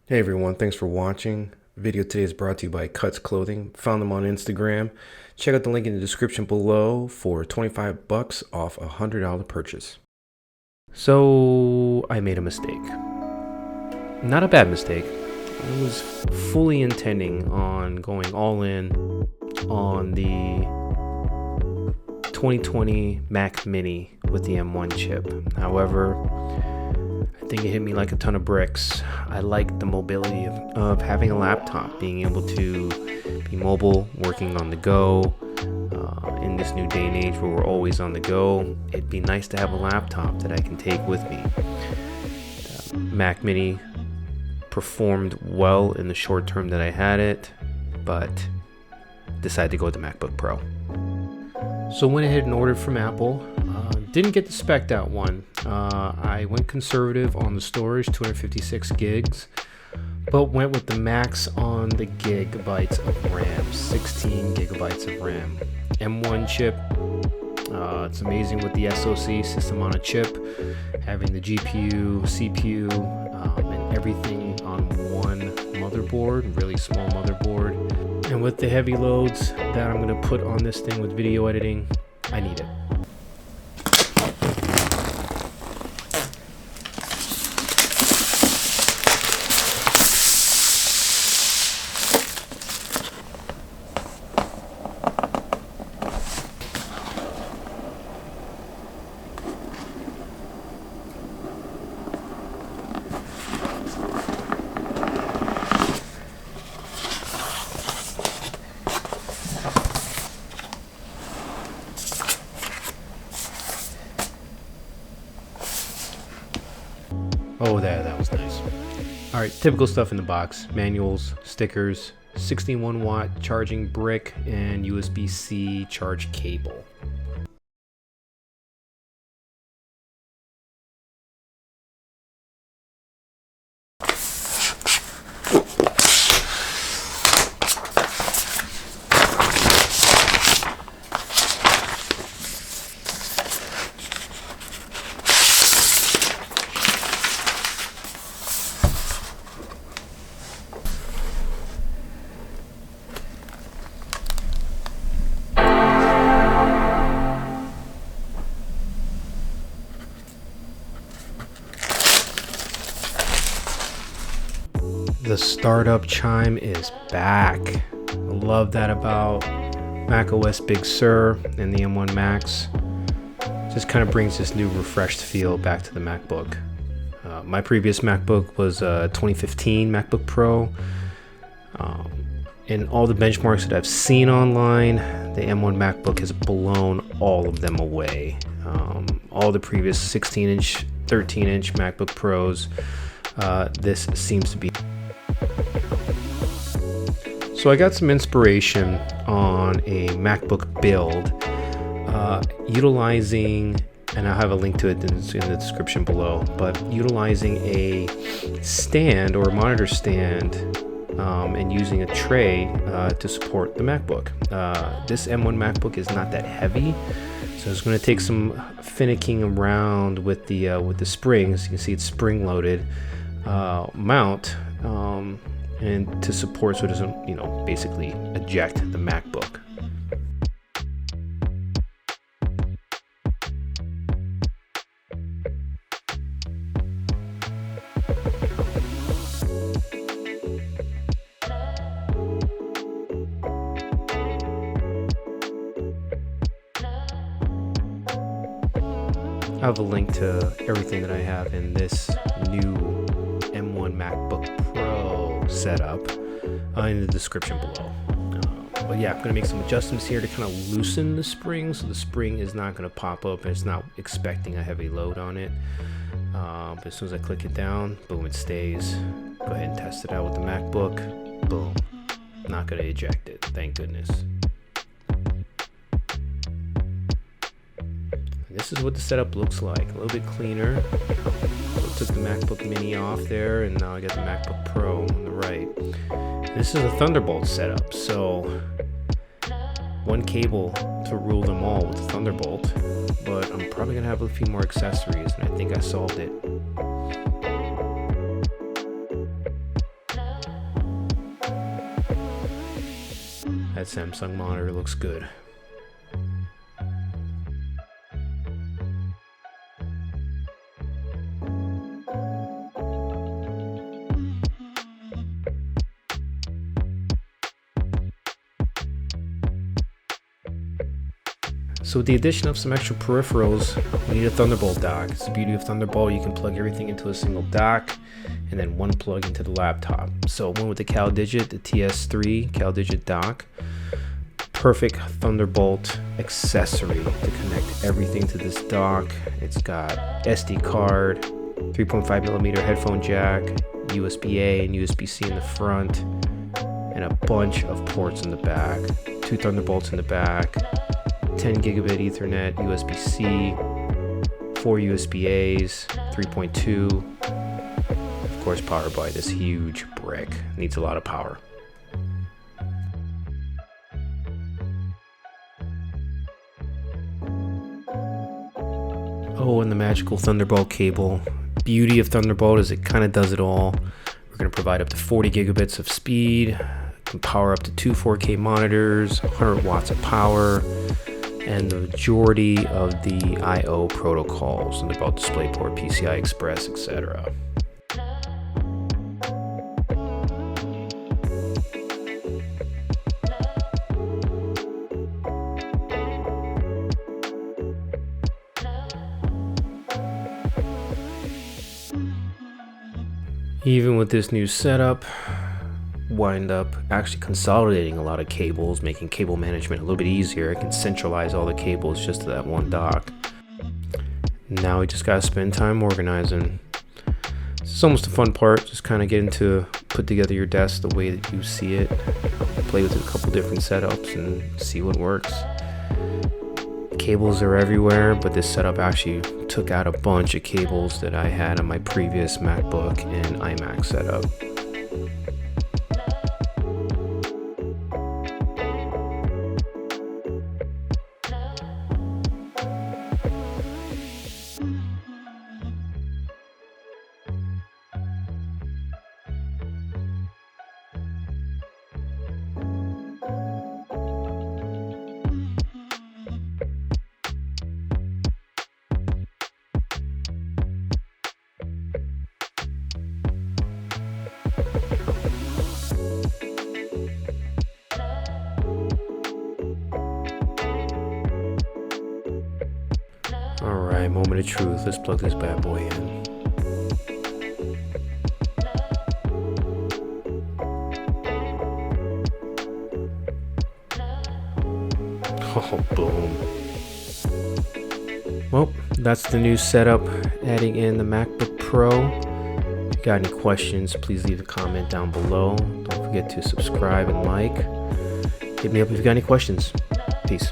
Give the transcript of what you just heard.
Hey everyone, thanks for watching. The video today is brought to you by Cuts Clothing. Found them on Instagram. Check out the link in the description below for 25 bucks off a $100 purchase. So I made a mistake. Not a bad mistake. I was fully intending on going all in on the 2020 Mac Mini with the M1 chip. However, I think it hit me like a ton of bricks. I like the mobility of having a laptop, being able to be mobile, working on the go. In this new day and age where we're always on the go, it'd be nice to have a laptop that I can take with me. The Mac Mini performed well in the short term that I had it, but decided to go with the MacBook Pro. So went ahead and ordered from Apple. Didn't get the spec'd out one. I went conservative on the storage, 256 gigs, but went with the max on the gigabytes of RAM, 16 gigabytes of RAM. M1 chip. It's amazing with the SoC, system on a chip, having the GPU, CPU, and everything on one motherboard, really small motherboard. And with the heavy loads that I'm going to put on this thing with video editing, I need it. Oh, that was nice. All right, typical stuff in the box: manuals, stickers, 61-watt charging brick, and USB-C charge cable. The startup chime is back. I love that about macOS Big Sur and the M1 Max. Just kind of brings this new refreshed feel back to the MacBook. My previous MacBook was a 2015 MacBook Pro. In all the benchmarks that I've seen online, the M1 MacBook has blown all of them away. All the previous 16-inch, 13-inch MacBook Pros, this seems to be. So I got some inspiration on a MacBook build, utilizing, and I'll have a link to it in the description below, but utilizing a stand or a monitor stand and using a tray to support the MacBook. This M1 MacBook is not that heavy, so it's going to take some finicking around with the springs. You can see it's spring-loaded mount. And to support so it doesn't, basically eject the MacBook. I have a link to everything that I have in this new M1 MacBook Pro setup in the description below. But yeah, I'm going to make some adjustments here to kind of loosen the spring, so the spring is not going to pop up and it's not expecting a heavy load on it. But as soon as I click it down, boom, it stays. Go ahead and test it out with the MacBook. Boom. Not going to eject it, thank goodness. This is what the setup looks like, a little bit cleaner. So took the MacBook Mini off there, and now I got the MacBook Pro on the right. This is a Thunderbolt setup, so one cable to rule them all with the Thunderbolt, but I'm probably gonna have a few more accessories, and I think I solved it. That Samsung monitor looks good. So with the addition of some extra peripherals, we need a Thunderbolt dock. It's the beauty of Thunderbolt. You can plug everything into a single dock and then one plug into the laptop. So one with the CalDigit, the TS3 CalDigit dock. Perfect Thunderbolt accessory to connect everything to this dock. It's got SD card, 3.5mm headphone jack, USB-A and USB-C in the front, and a bunch of ports in the back. 2 Thunderbolts in the back. 10 gigabit Ethernet, USB-C, 4 USB-As, 3.2. Of course, powered by this huge brick. Needs a lot of power. Oh, and the magical Thunderbolt cable. Beauty of Thunderbolt is it kind of does it all. We're going to provide up to 40 gigabits of speed, can power up to 2 4K monitors, 100 watts of power, and the majority of the I/O protocols, Thunderbolt DisplayPort, PCI Express, etc. Even with this new setup, wind up actually consolidating a lot of cables, making cable management a little bit easier. I can centralize all the cables just to that one dock. Now we just gotta spend time organizing. It's almost the fun part, just kind of getting to put together your desk the way that you see it, play with a couple different setups and see what works. Cables are everywhere, but this setup actually took out a bunch of cables that I had on my previous MacBook and iMac setup. Alright, moment of truth. Let's plug this bad boy in. Oh, boom. Well, that's the new setup, adding in the MacBook Pro. If you got any questions, please leave a comment down below. Don't forget to subscribe and like. Hit me up if you got any questions. Peace.